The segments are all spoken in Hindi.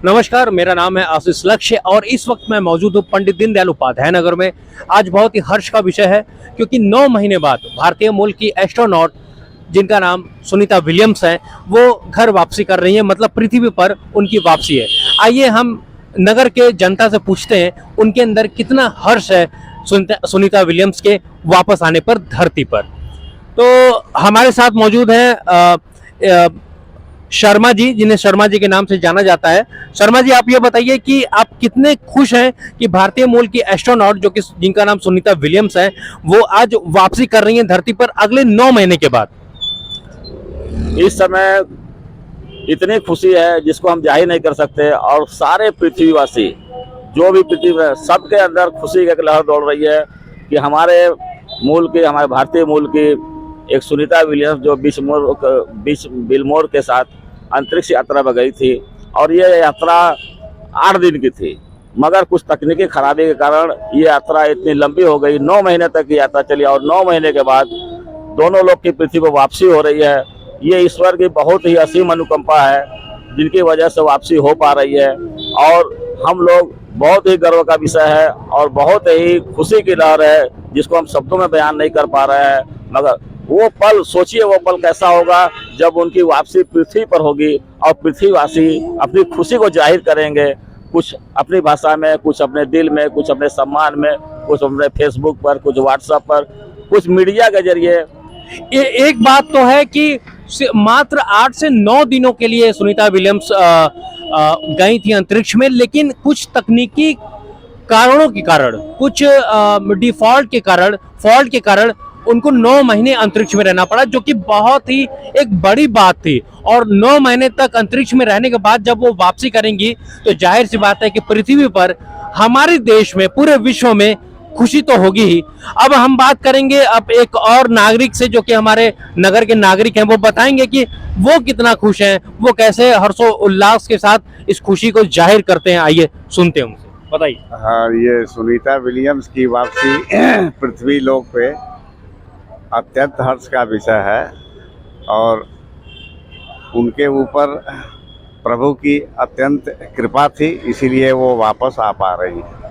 नमस्कार, मेरा नाम है आशीष लक्ष्य और इस वक्त मैं मौजूद हूँ पंडित दीनदयाल उपाध्याय नगर में। आज बहुत ही हर्ष का विषय है क्योंकि 9 महीने बाद भारतीय मूल की एस्ट्रोनॉट जिनका नाम सुनीता विलियम्स है वो घर वापसी कर रही है, मतलब पृथ्वी पर उनकी वापसी है। आइए हम नगर के जनता से पूछते हैं उनके अंदर कितना हर्ष है सुनीता विलियम्स के वापस आने पर धरती पर। तो हमारे साथ मौजूद है शर्मा जी, जिन्हें शर्मा जी के नाम से जाना जाता है। शर्मा जी, आप ये बताइए कि आप कितने खुश हैं कि भारतीय मूल की एस्ट्रोनॉट जो कि जिनका नाम सुनीता विलियम्स है वो आज वापसी कर रही हैं धरती पर अगले 9 महीने के बाद। इस समय इतनी खुशी है जिसको हम जाहिर नहीं कर सकते और सारे पृथ्वीवासी जो भी पृथ्वी में सबके अंदर खुशी की लहर दौड़ रही है कि हमारे भारतीय मूल की एक सुनीता विलियम्स जो बिलमोर के साथ अंतरिक्ष यात्रा में गई थी और ये यात्रा 8 दिन की थी, मगर कुछ तकनीकी खराबी के कारण ये यात्रा इतनी लंबी हो गई। 9 महीने तक ये यात्रा चली और 9 महीने के बाद दोनों लोग की पृथ्वी पर वापसी हो रही है। ये ईश्वर की बहुत ही असीम अनुकंपा है जिनकी वजह से वापसी हो पा रही है और हम लोग बहुत ही गर्व का विषय है और बहुत ही खुशी की लहर है जिसको हम शब्दों में बयान नहीं कर पा रहे हैं। मगर वो पल सोचिए, वो पल कैसा होगा जब उनकी वापसी पृथ्वी पर होगी और पृथ्वीवासी अपनी खुशी को जाहिर करेंगे, कुछ अपनी भाषा में, कुछ अपने दिल में, कुछ अपने सम्मान में, कुछ अपने फेसबुक पर, कुछ व्हाट्सएप पर, कुछ मीडिया के जरिए। एक बात तो है कि मात्र 8 से 9 दिनों के लिए सुनीता विलियम्स गई थी अंतरिक्ष में, लेकिन कुछ तकनीकी कारणों के कारण, कुछ डिफॉल्ट के कारण, फॉल्ट के कारण उनको 9 महीने अंतरिक्ष में रहना पड़ा, जो कि बहुत ही एक बड़ी बात थी। और 9 महीने तक अंतरिक्ष में रहने के बाद जब वो वापसी करेंगी तो जाहिर सी बात है कि पृथ्वी पर, हमारे देश में, पूरे विश्व में खुशी तो होगी ही। अब हम बात करेंगे अब एक और नागरिक से जो कि हमारे नगर के नागरिक हैं, वो बताएंगे कि वो कितना खुश हैं, वो कैसे हर्षो उल्लास के साथ इस खुशी को जाहिर करते हैं। आइए सुनते हैं उनसे, बताइए। हाँ, ये सुनीता विलियम्स की वापसी पृथ्वी लोक पे अत्यंत हर्ष का विषय है और उनके ऊपर प्रभु की अत्यंत कृपा थी, इसीलिए वो वापस आ पा रही है।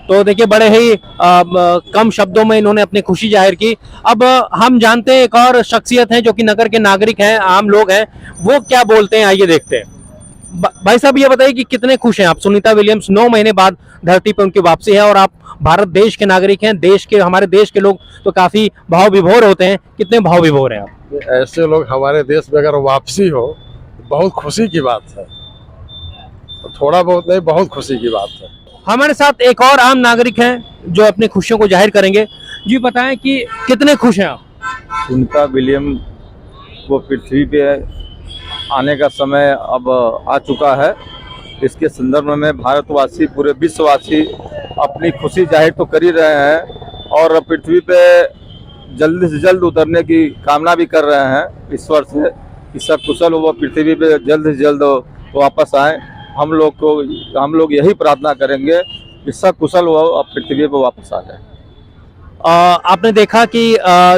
तो देखिए, बड़े ही कम शब्दों में इन्होंने अपनी खुशी जाहिर की। अब हम जानते हैं एक और शख्सियत हैं जो कि नगर के नागरिक हैं, आम लोग हैं, वो क्या बोलते हैं, आइए देखते हैं। भाई साहब, ये बताइए कि कितने खुश हैं आप? सुनीता विलियम्स 9 महीने बाद धरती पर उनकी वापसी है और आप भारत देश के नागरिक हैं, हमारे देश के लोग तो काफी भाव विभोर होते हैं। कितने भाव विभोर हैं आप? ऐसे लोग हमारे देश में अगर वापसी हो बहुत खुशी की बात है, थोड़ा बहुत नहीं, बहुत खुशी की बात है। हमारे साथ एक और आम नागरिक हैं जो अपनी खुशियों को जाहिर करेंगे। जी बताएं कि कितने खुश हैं आप? सुनीता विलियम को पृथ्वी पे आने का समय अब आ चुका है। इसके संदर्भ में भारतवासी, पूरे विश्ववासी अपनी खुशी जाहिर तो कर ही रहे हैं और पृथ्वी पे जल्द से जल्द उतरने की कामना भी कर रहे हैं ईश्वर से कि सकुशल वो पृथ्वी पे जल्द से जल्द वापस आए। हम लोग यही प्रार्थना करेंगे कि सकुशल वो अब पृथ्वी पर वापस आ जाए। आपने देखा कि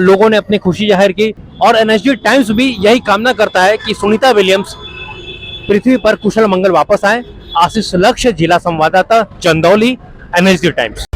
लोगों ने अपनी खुशी जाहिर की और एनएसडी टाइम्स भी यही कामना करता है कि सुनीता विलियम्स पृथ्वी पर कुशल मंगल वापस आए। आशीष लक्ष्य, जिला संवाददाता, चंदौली, एनएसडी टाइम्स।